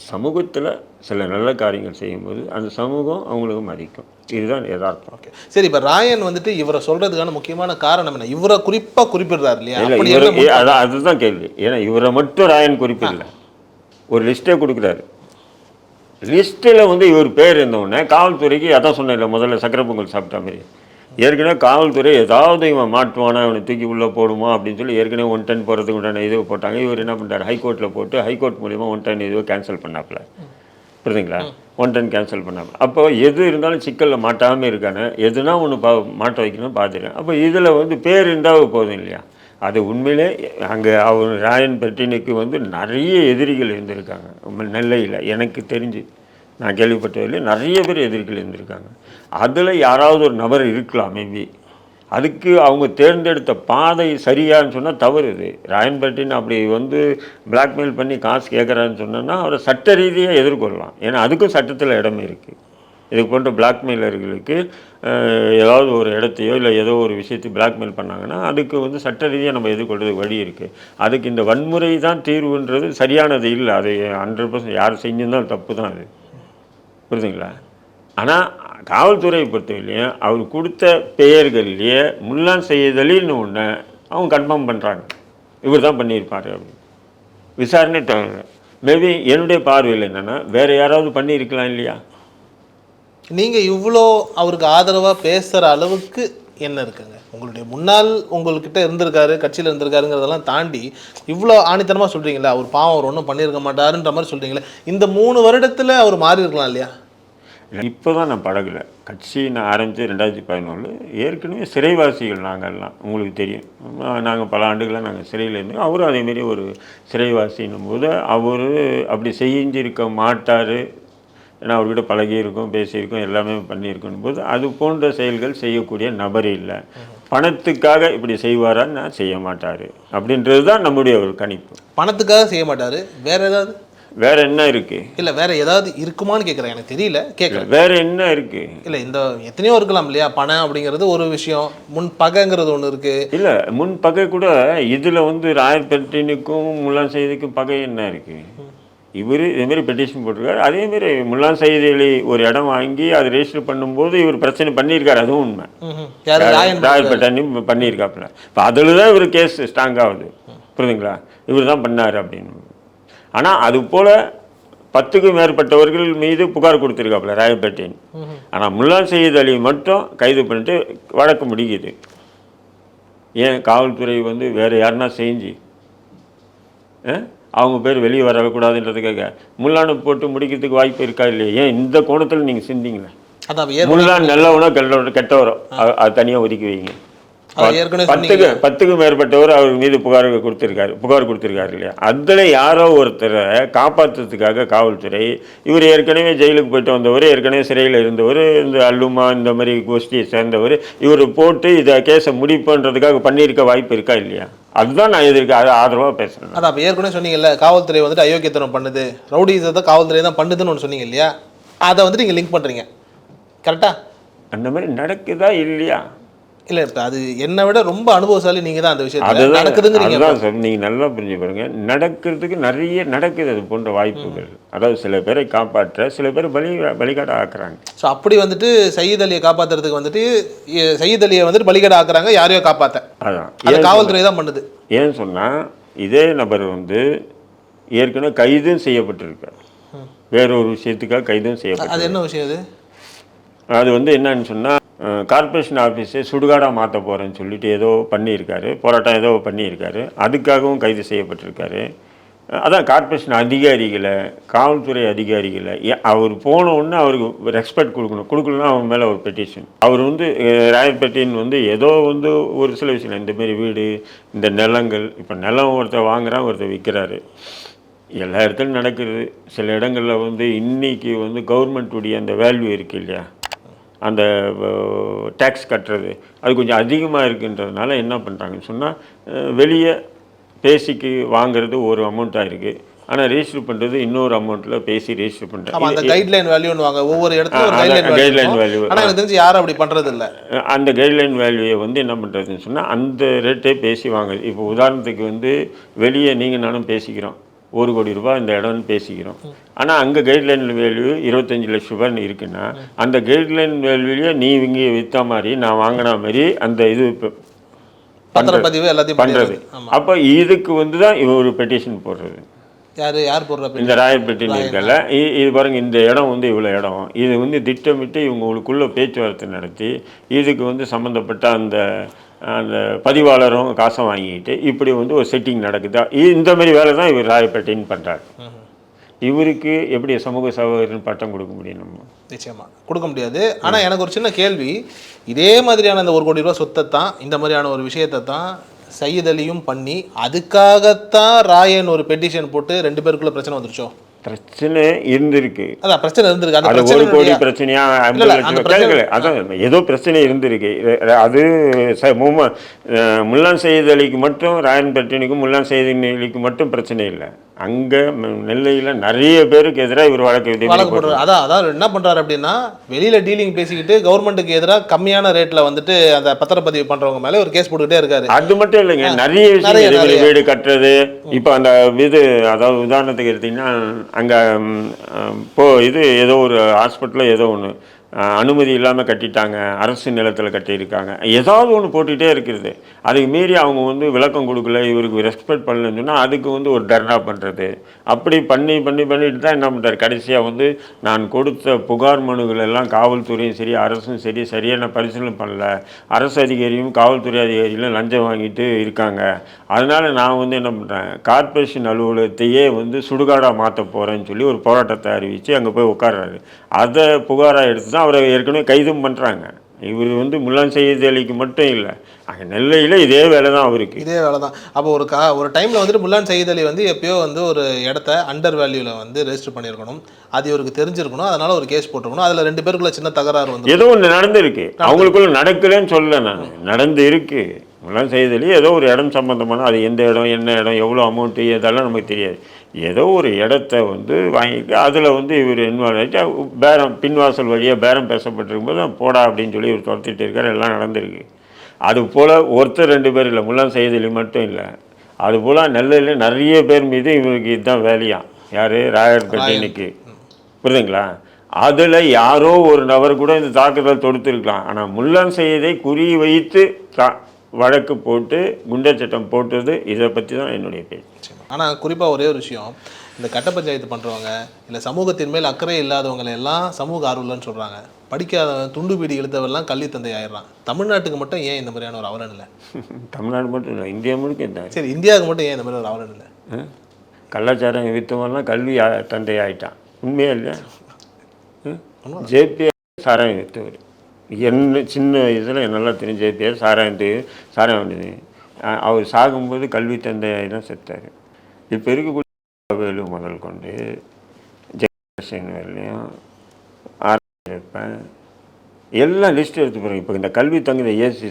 சமூகத்தில் சில நல்ல காரியங்கள் செய்யும்போது அந்த சமூகம் அவங்களுக்கு மதிக்கும். இதுதான் யதார்த்தம். ஓகே, சரி. இப்போ ராயன் வந்துட்டு இவரை சொல்றதுக்கான முக்கியமான காரணம் என்ன? இவரை குறிப்பாக குறிப்பிடுறாரு இல்லையா? இல்லை, அப்படி இவர் என்ன அதான் அதுதான் கேள்வி. ஏன்னா இவரை மட்டும் ராயன் குறிப்பிடல, ஒரு லிஸ்ட்டே கொடுக்குறாரு. லிஸ்ட்டில் வந்து இவர் பேர் இருந்தவுடனே காவல்துறைக்கு அதான் சொன்னேன் முதல்ல சக்கரை பொங்கல் சாப்பிட்ட மாதிரி, ஏற்கனவே காவல்துறை ஏதாவது இவன் மாட்டுவானா அவனை தூக்கி உள்ளே போடுமா அப்படின்னு சொல்லி ஏற்கனவே 110 போகிறதுக்கு உண்டான இது போட்டாங்க. இவர் என்ன பண்ணுறாரு, ஹைகோர்ட்டில் போட்டு ஹைகோர்ட் மூலிமா 110 இதுவோ கேன்சல் பண்ணாப்புல. புரியுதுங்களா? 110 கேன்சல் பண்ணாமல். அப்போ எது இருந்தாலும் சிக்கலில் மாட்டாமல் இருக்கானே, எதுனா ஒன்று மாட்ட வைக்கணும்னு பார்த்துருக்கேன். அப்போ இதில் வந்து பேர் இருந்தால் போதும் இல்லையா? அது உண்மையிலே அங்கே அவர் ராயன் பெர்டினுக்கு வந்து நிறைய எதிரிகள் இருந்திருக்காங்க நெல்லையில். எனக்கு தெரிஞ்சு நான் கேள்விப்பட்டதில் நிறைய பேர் எதிரிகள் இருந்திருக்காங்க. அதில் யாராவது ஒரு நபர் இருக்கலாம் மேபி. அதுக்கு அவங்க தேர்ந்தெடுத்த பாதை சரியான்னு சொன்னால் தவறு. இது ராயன் பெர்டின் அப்படி வந்து பிளாக்மெயில் பண்ணி காசு கேட்குறான்னு சொன்னோன்னா அவரை சட்ட ரீதியாக எதிர்கொள்ளலாம். ஏன்னா அதுக்கும் சட்டத்தில் இடமே இருக்குது. இது போன்ற பிளாக்மெயிலர்களுக்கு ஏதாவது ஒரு இடத்தையோ இல்லை ஏதோ ஒரு விஷயத்தை பிளாக்மெயில் பண்ணாங்கன்னா அதுக்கு வந்து சட்ட ரீதியாக நம்ம எதிர்கொள்றதுக்கு வழி இருக்குது. அதுக்கு இந்த வன்முறை தான் தீர்வுன்றது சரியானது இல்லை. அது 100% யார் செஞ்சிருந்தாலும் தப்பு தான் அது. புரியுதுங்களா? ஆனால் காவல்துறையை பொறுத்தவரையிலையும் அவர் கொடுத்த பெயர்கள்லேயே முல்லான் செய்தலின்னு ஒன்று அவங்க கன்ஃபார்ம் பண்ணுறாங்க, இவர் தான் பண்ணியிருப்பார் அப்படின்னு. விசாரணை தவிர மேபி என்னுடைய பார்வையில் என்னென்னா வேறு யாராவது பண்ணியிருக்கலாம் இல்லையா? நீங்கள் இவ்வளோ அவருக்கு ஆதரவாக பேசுகிற அளவுக்கு என்ன இருக்குங்க? உங்களுடைய முன்னாள் உங்கள்கிட்ட இருந்திருக்காரு, கட்சியில் இருந்திருக்காருங்கிறதெல்லாம் தாண்டி இவ்வளோ ஆணித்தனமாக சொல்கிறீங்களா? அவர் பாவம் அவர் ஒன்றும் பண்ணியிருக்க மாட்டாருன்ற மாதிரி சொல்கிறீங்களே. இந்த 3 வருடத்தில் அவர் மாறி இருக்கலாம் இல்லையா? இப்போ தான் நான் பழகலை. கட்சி நான் ஆரம்பித்து 2011 ஏற்கனவே சிறைவாசிகள் நாங்கள்லாம் உங்களுக்கு தெரியும். நாங்கள் பல ஆண்டுகளாக நாங்கள் சிறையில் இருந்தோம். அவரும் அதேமாரி ஒரு சிறைவாசின்னும் போது அவர் அப்படி செஞ்சிருக்க மாட்டார். ஏன்னா அவர்கிட்ட பழகியிருக்கோம், பேசியிருக்கோம், எல்லாமே பண்ணியிருக்கும் போது அது போன்ற செயல்கள் செய்யக்கூடிய நபர் இல்லை. பணத்துக்காக இப்படி செய்வாரான்னு நான் செய்ய மாட்டார் அப்படின்றது தான் நம்முடைய ஒரு கணிப்பு. பணத்துக்காக செய்ய மாட்டார். வேற ஏதாவது வேற என்ன இருக்கு? இல்லை வேற ஏதாவது இருக்குமான்னு கேட்குறேன். எனக்கு தெரியல, கேட்குறேன். வேற என்ன இருக்கு? இல்லை இந்த எத்தனையோ இருக்கலாம் இல்லையா? பணம் அப்படிங்கிறது ஒரு விஷயம், முன் பகைங்கிறது ஒன்று இருக்கு. இல்லை முன் பகை கூட இதில் வந்து ராயல் பெர்டினுக்கும் முல்லான் செய்திக்கும் பகை என்ன இருக்கு? இவர் இதேமாரி பெட்டிஷன் போட்டிருக்காரு. அதேமாரி முல்லான் சயீத் அலி ஒரு இடம் வாங்கி அதை ரெஜிஸ்டர் பண்ணும்போது இவர் பிரச்சனை பண்ணியிருக்காரு, அதுவும் உண்மை. ராயல் பெர்டின் பண்ணியிருக்காப்புல. இப்போ அதில் தான் இவர் கேஸ் ஸ்ட்ராங் ஆகுது. புரியுதுங்களா? இவர் தான் பண்ணார் அப்படின்னு. ஆனால் அது போல் 10க்கும் மேற்பட்டவர்கள் மீது புகார் கொடுத்துருக்காப்புல ராயல் பெர்டின். ஆனால் முல்லான் சயீத் அலி மட்டும் கைது பண்ணிட்டு வழக்கு முடிக்குது. ஏன் காவல்துறை வந்து வேறு யாருன்னா செஞ்சு அவங்க பேர் வெளியே வரக்கூடாதுன்றதுக்காக முல்லானை போட்டு முடிக்கிறதுக்கு வாய்ப்பு இருக்கா இல்லையா? ஏன் இந்த கோணத்தில் நீங்கள் சிந்திங்களே. முல்லான் நல்லவனோ கெட்டவரோ அது தனியாக ஒதுக்கி வைங்க. 10க்கும் மேற்பட்டவர் அவர் மீது புகார் கொடுத்துருக்காரு இல்லையா? அதில் யாரோ ஒருத்தரை காப்பாற்றுறதுக்காக காவல்துறை, இவர் ஏற்கனவே ஜெயிலுக்கு போயிட்டு வந்தவர், ஏற்கனவே சிறையில் இருந்தவர், இந்த அல்லுமா இந்த மாதிரி கோஷ்டியை சேர்ந்தவர், இவர் போட்டு இதை கேஸை முடிப்புன்றதுக்காக பண்ணியிருக்க வாய்ப்பு இருக்கா இல்லையா? அதுதான் நான் ஆதரவாக பேசுகிறேன். அதான் அப்போ ஏற்கனவே சொன்னீங்கல்ல, காவல்துறை வந்துட்டு அயோக்கியத்தனம் பண்ணுது, ரவுடிசத்தை காவல்துறை தான் பண்ணுதுன்னு ஒன்று சொன்னீங்க இல்லையா? அதை வந்துட்டு நீங்கள் லிங்க் பண்ணுறீங்க, கரெக்டாக? அந்த மாதிரி நடக்குதா இல்லையா? இல்லை, இப்போ அது என்னை விட ரொம்ப அனுபவசாலி நீங்கள் தான் அந்த விஷயத்தில் நடக்குதுங்கிறீங்க. அதுதான் சார், நீங்கள் நல்லா புரிஞ்சு பாருங்க. நடக்கிறதுக்கு நிறைய நடக்குது அது போன்ற வாய்ப்புகள். அதாவது சில பேரை காப்பாற்ற சில பேர் பலிகாட ஆக்குறாங்க. ஸோ அப்படி வந்துட்டு சயீத் அலியை காப்பாற்றுறதுக்கு வந்துட்டு சயீத் அலியை வந்துட்டு பலிகாட ஆக்குறாங்க, யாரையோ காப்பாற்ற. அதான் அது காவல்துறை தான் பண்ணுது. ஏன்னு சொன்னால் இதே நபர் வந்து ஏற்கனவே கைதும் செய்யப்பட்டிருக்கார், வேறொரு விஷயத்துக்காக கைதும் செய்யப்பட்டு. அது என்ன விஷயம்? அது வந்து என்னன்னு சொன்னால் கார்பரேஷன் ஆஃபீஸை சுடுகாடாக மாற்ற போகிறேன்னு சொல்லிட்டு ஏதோ பண்ணியிருக்காரு, போராட்டம் ஏதோ பண்ணியிருக்காரு, அதுக்காகவும் கைது செய்யப்பட்டிருக்காரு. அதான் கார்பரேஷன் அதிகாரிகளை, காவல்துறை அதிகாரிகளை அவர் போன உடனே அவருக்கு ரெஸ்பெக்ட் கொடுக்கலன்னா அவங்க மேலே ஒரு பெட்டிஷன். அவர் வந்து ராயல் பெர்டின் வந்து ஏதோ வந்து ஒரு சில விஷயம், இந்தமாரி வீடு, இந்த நிலங்கள், இப்போ நிலம் ஒருத்தர் வாங்குறான், ஒருத்தர் விற்கிறாரு, எல்லா இடத்துலையும் நடக்குது. சில இடங்களில் வந்து இன்றைக்கி வந்து கவர்மெண்ட்டுடைய அந்த வேல்யூ இருக்குது இல்லையா, அந்த டேக்ஸ் கட்டுறது அது கொஞ்சம் அதிகமாக இருக்குன்றதுனால என்ன பண்ணுறாங்கன்னு சொன்னால் வெளியே பேசிக்கு வாங்குறது ஒரு அமௌண்ட்டாக இருக்குது, ஆனால் ரெஜிஸ்டர் பண்ணுறது இன்னொரு அமௌண்ட்டில் பேசி ரெஜிஸ்டர் பண்ணுறாங்க. அந்த கைட்லைன் வேல்யூன்னு வாங்க, ஒவ்வொரு இடத்துல கைட்லைன் வேல்யூ. ஆனால் எனக்கு தெரிஞ்சு யாரும் அப்படி பண்ணுறது இல்லை. அந்த கைட்லைன் வேல்யூவை வந்து என்ன பண்ணுறதுன்னு சொன்னால் அந்த ரேட்டே பேசி வாங்குது. இப்போ உதாரணத்துக்கு வந்து வெளியே நீங்கள் நானும் பேசிக்கிறோம், 1 கோடி ரூபாய் இந்த இடம்னு பேசிக்கிறோம். ஆனால் அங்கே கைட்லைன் வேல்யூ 25 லட்ச ரூபான்னு இருக்குன்னா அந்த கைட்லைன் வேல்யூலேயே நீ இங்கே விற்ற மாதிரி நான் வாங்கின மாதிரி அந்த இது பத்திரப்பதிவு எல்லாத்தையும் பண்ணுறது. அப்போ இதுக்கு வந்து தான் இவன் ஒரு பெட்டிஷன் போடுறது. யார் போடுற இந்த ராயப்பேட்டைன்னு இருக்கல, இது பாருங்க, இந்த இடம் வந்து இவ்வளோ இடம், இது வந்து திட்டமிட்டு இவங்களுக்குள்ள பேச்சுவார்த்தை நடத்தி இதுக்கு வந்து சம்மந்தப்பட்ட அந்த அந்த பதிவாளரும் காசை வாங்கிக்கிட்டு இப்படி வந்து ஒரு செட்டிங் நடக்குதா, இந்த மாதிரி வேலை தான் இவர் ராயப்பேட்டைன்னு பண்ணுறாரு. இவருக்கு எப்படி சமூக சகோதரன் பட்டம் கொடுக்க முடியும்? நம்ம நிச்சயமாக கொடுக்க முடியாது. ஆனால் எனக்கு ஒரு சின்ன கேள்வி, இதே மாதிரியான அந்த 1 கோடி ரூபா சொத்தை தான், இந்த மாதிரியான ஒரு விஷயத்தை தான் சையத் அலியும் பண்ணி அதுக்காகத்தான் ராயன் ஒரு பெட்டிஷன் போட்டு 2 பேருக்குள்ள பிரச்சனை வந்துருச்சோ? பிரச்சனை இருந்திருக்கு. அதான் பிரச்சனை இருந்திருக்கு. அது 1 கோடி பிரச்சனையா 50 லட்சம் கேட்கல, அதான் ஏதோ பிரச்சனை இருந்திருக்கு. அது முல்லான் சையத் அலிக்கு மட்டும், ராயன் பெட்டினுக்கும் முல்லான் சையத் அலிக்கு மட்டும் பிரச்சனை இல்லை. அங்கே நெல்லையில் நிறைய பேருக்கு எதிராக இவர் வழக்கு போடுறாரு. அதான் என்ன பண்ணுறாரு அப்படின்னா, வெளியில் டீலிங் பேசிக்கிட்டு கவர்மெண்ட்டுக்கு எதிராக கம்மியான ரேட்டில் வந்துட்டு அந்த பத்திரப்பதிவு பண்ணுறவங்க மேலே ஒரு கேஸ் போட்டுக்கிட்டே இருக்காரு. அது மட்டும் இல்லைங்க, நிறைய விஷயம், வீடு கட்டுறது. இப்போ அந்த இது, அதாவது உதாரணத்துக்கு எடுத்திங்கன்னா, அங்கே இது ஏதோ ஒரு ஹாஸ்பிட்டலில் ஏதோ ஒன்று அனுமதி இல்லாமல் கட்டிட்டாங்க, அரசு நிலத்தில் கட்டியிருக்காங்க, ஏதாவது ஒன்று போட்டுகிட்டே இருக்கிறது. அதுக்கு மீறி அவங்க வந்து விளக்கம் கொடுக்கல, இவருக்கு ரெஸ்பெக்ட் பண்ணலன்னு சொன்னால் அதுக்கு வந்து ஒரு தர்ணா பண்ணுறது. அப்படி பண்ணிட்டு தான் என்ன பண்ணுறாரு, கடைசியாக வந்து நான் கொடுத்த புகார் மனுகள் எல்லாம் காவல்துறையும் சரி அரசும் சரி சரியான பரிசீலனை பண்ணல, அரசு அதிகாரியும் காவல்துறை அதிகாரிகளும் லஞ்சம் வாங்கிட்டு இருக்காங்க, அதனால் நான் வந்து என்ன பண்ணுறேன், கார்ப்பரேஷன் அலுவலகத்தையே வந்து சுடுகாடாக மாற்ற போகிறேன்னு சொல்லி ஒரு போராட்டத்தை அறிவித்து அங்கே போய் உட்கார்றாரு. அதை புகாராக எடுத்து தான் அவரை ஏற்கனவே கைதும் பண்ணுறாங்க. இவர் வந்து முல்லான் சையத் அலிக்கு மட்டும் இல்லை, அங்கே நெல்லையில் இதே வேலை தான் அவருக்கு, இதே வேலை தான். அப்போ ஒரு டைமில் வந்துட்டு முல்லான் சையத் அலி வந்து எப்பயோ வந்து ஒரு இடத்த அண்டர் வேல்யூவில் வந்து ரெஜிஸ்டர் பண்ணியிருக்கணும், அது இவருக்கு தெரிஞ்சிருக்கணும், அதனால் ஒரு கேஸ் போட்டிருக்கணும். அதில் 2 பேருக்குள்ள சின்ன தகராறு வந்து ஏதோ ஒன்று நடந்திருக்கு. அவங்களுக்குள்ள நடக்கலன்னு சொல்லலை நான், நடந்து இருக்கு. முல்லான் சையத் அலி ஏதோ ஒரு இடம் சம்மந்தமான, அது எந்த இடம், என்ன இடம், எவ்வளோ அமௌண்ட்டு, இதெல்லாம் நமக்கு தெரியாது. ஏதோ ஒரு இடத்த வந்து வாங்கிட்டு அதில் வந்து இவர் இன்வால்வ் ஆகிட்டு பேரம், பின்வாசல் வழியாக பேரம் பேசப்பட்டிருக்கும்போது போடா அப்படின்னு சொல்லி இவர் துரத்திட்டு இருக்கார். எல்லாம் நடந்திருக்கு. அதுபோல் ஒருத்தர் 2 பேர் இல்லை, முல்லான் சையத் அலி மட்டும் இல்லை, அதுபோல் நெல்லையில் நிறைய பேர் மீது இவருக்கு இதுதான் வேலையாம். யார், ராயப்பேட்டைனுக்கு, புரியுதுங்களா? அதில் யாரோ ஒரு நபர் கூட இந்த தாக்குதல் தொடுத்துருக்கலாம். ஆனால் முல்லான் சையதை குறி வைத்து வழக்கு போட்டு குண்டர் சட்டம் போட்டது, இதை பற்றி தான் என்னுடைய பேச்சு. ஆனால் குறிப்பாக ஒரே ஒரு விஷயம், இந்த கட்ட பஞ்சாயத்து பண்ணுறவங்க இல்லை சமூகத்தின் மேல் அக்கறை இல்லாதவங்களை எல்லாம் சமூக ஆர்வலன்னு சொல்கிறாங்க. படிக்காதவன், துண்டு பீடி இழுத்தவெல்லாம் கல்வி தந்தை ஆயிடுறான். தமிழ்நாட்டுக்கு மட்டும் ஏன் இந்த மாதிரியான ஒரு அவலன் இல்லை? தமிழ்நாடு மட்டும் இல்லை, இந்தியா முழுக்க என்ன? சரி, இந்தியாவுக்கு மட்டும் ஏன் இந்த மாதிரி ஒரு அவலன் இல்லை? கலாச்சாரம் வித்தவெல்லாம் கல்வி தந்தை ஆகிட்டான். உண்மையா இல்லையா? ஜேபி சாராயம் வித்தவர், என்ன சின்ன இதில் நல்லா தெரியும். ஜேபிஆர் சாராயம் வந்தது. அவர் சாகும்போது கல்வி தந்தையாகி தான் செத்தார். இப்போ இருக்கக்கூடிய வேலு முதல் கொண்டு ஜெயசன் வேலையும் ஆரம்பிப்பேன் எல்லாம் லிஸ்ட் எடுத்து போகிறேன். இப்போ இந்த கல்வி தந்தை ஏசி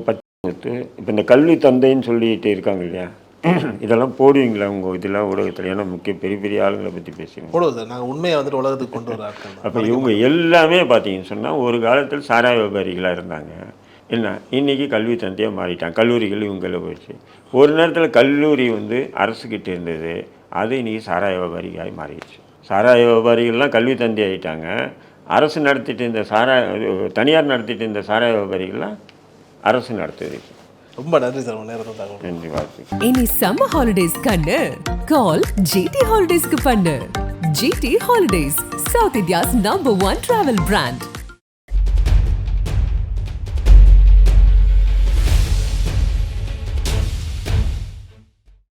பத்து, இப்போ இந்த கல்வி தந்தைன்னு சொல்லிட்டு இருக்காங்க இல்லையா, இதெல்லாம் போடுவீங்களா உங்கள் இதெல்லாம் ஊடகத்தில்? ஏன்னா முக்கிய பெரிய பெரிய ஆளுங்களை பற்றி பேசுகிறோம். போடுவோம் சார், நாங்கள் உண்மையை வந்துட்டு உலகத்துக்கு கொண்டு வர ஆட்கள். அப்போ இவங்க எல்லாமே பார்த்தீங்கன்னு சொன்னால் ஒரு காலத்தில் சாராய வியாபாரிகளாக இருந்தாங்க. என்ன, இன்றைக்கி கல்வி தந்தையாக மாறிட்டாங்க. கல்லூரிகள் இவங்கள போயிடுச்சு. ஒரு நேரத்தில் கல்லூரி வந்து அரசுக்கிட்ட இருந்தது, அது இன்றைக்கி சாராய வியாபாரிகளாக மாறிடுச்சு. சாராய வியாபாரிகள்லாம் கல்வி தந்தை ஆகிட்டாங்க. அரசு நடத்திட்டு இருந்த தனியார் நடத்திட்டு இருந்த சாராய வியாபாரிகள்லாம் அரசு நடத்துது. ரொம்ப நன்றி சார், உங்க நேரத்தை தகவல். நன்றி, வாழ்த்து. இனி சம்மர் ஹாலிடேஸ் கண்ணு கால் GT ஹாலிடேஸ்க்கு பண்ணு. GT holidays, south India's number 1 travel brand.